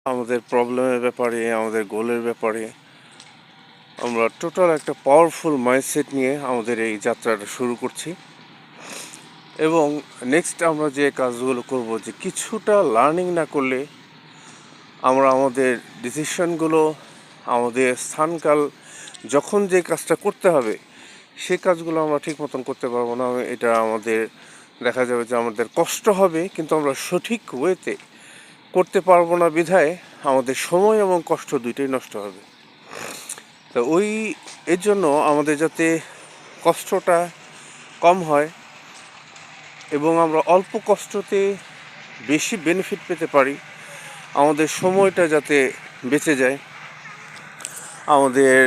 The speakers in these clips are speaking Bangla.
আমাদের প্রবলেমের ব্যাপারে, আমাদের গোলের ব্যাপারে আমরা টোটাল একটা পাওয়ারফুল মাইন্ডসেট নিয়ে আমাদের এই যাত্রাটা শুরু করছি। এবং নেক্সট আমরা যে কাজগুলো করব, যে কিছুটা লার্নিং না করলে আমরা আমাদের ডিসিশনগুলো, আমাদের স্থানকাল, যখন যে কাজটা করতে হবে সেই কাজগুলো আমরা ঠিক মতন করতে পারবো না। এটা আমাদের দেখা যাবে যে আমাদের কষ্ট হবে, কিন্তু আমরা সঠিক ওয়েতে করতে পারবো না বিধায় আমাদের সময় এবং কষ্ট দুইটাই নষ্ট হবে। তো এর জন্য আমাদের যাতে কষ্টটা কম হয় এবং আমরা অল্প কষ্টতে বেশি বেনিফিট পেতে পারি, আমাদের সময়টা যাতে বেঁচে যায়, আমাদের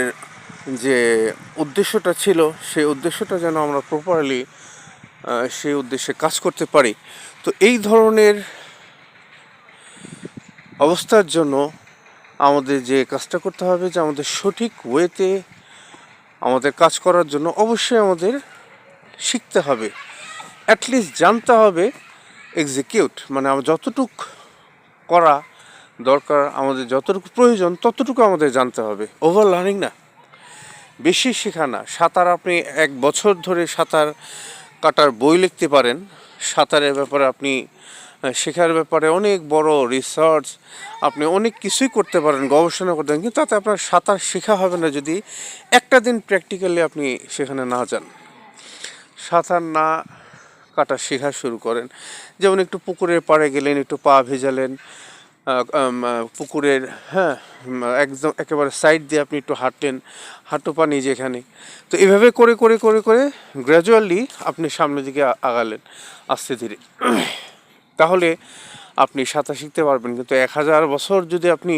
যে উদ্দেশ্যটা ছিল সেই উদ্দেশ্যটা যেন আমরা প্রপারলি সেই উদ্দেশ্যে কাজ করতে পারি। তো এই ধরনের অবস্থার জন্য আমাদের যে কাজটা করতে হবে, যে আমাদের সঠিক ওয়েতে আমাদের কাজ করার জন্য অবশ্যই আমাদের শিখতে হবে, অ্যাটলিস্ট জানতে হবে এক্সিকিউট, মানে যতটুক করা দরকার, আমাদের যতটুকু প্রয়োজন ততটুকু আমাদের জানতে হবে। ওভার লার্নিং না, বেশি শেখা না। সাঁতার আপনি 1 বছর ধরে সাঁতার কাটার বই লিখতে পারেন, সাঁতারের ব্যাপারে আপনি শেখার ব্যাপারে অনেক বড় রিসার্চ, আপনি অনেক কিছুই করতে পারেন, গবেষণা করতে পারেন, কিন্তু তাতে আপনার সাঁতার শেখা হবে না যদি একটা দিন প্র্যাকটিক্যালি আপনি সেখানে না যান, সাঁতার না কাটা শেখা শুরু করেন। যেমন একটু পুকুরের পাড়ে গেলেন, একটু পা ভেজালেন, পুকুরের একদম একেবারে সাইড দিয়ে আপনি একটু হাঁটলেন, হাঁটু পানি যেখানে। তো এভাবে করে করে করে করে গ্র্যাজুয়ালি আপনি সামনের দিকে আগালেন আস্তে ধীরে, তাহলে আপনি সাঁতার শিখতে পারবেন। কিন্তু 1000 বছর যদি আপনি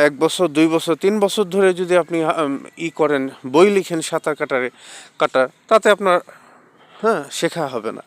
1 বছর 2 বছর 3 বছর ধরে যদি আপনি করেন, বই লিখেন সাঁতার কাটার, তাতে আপনার শেখা হবে না।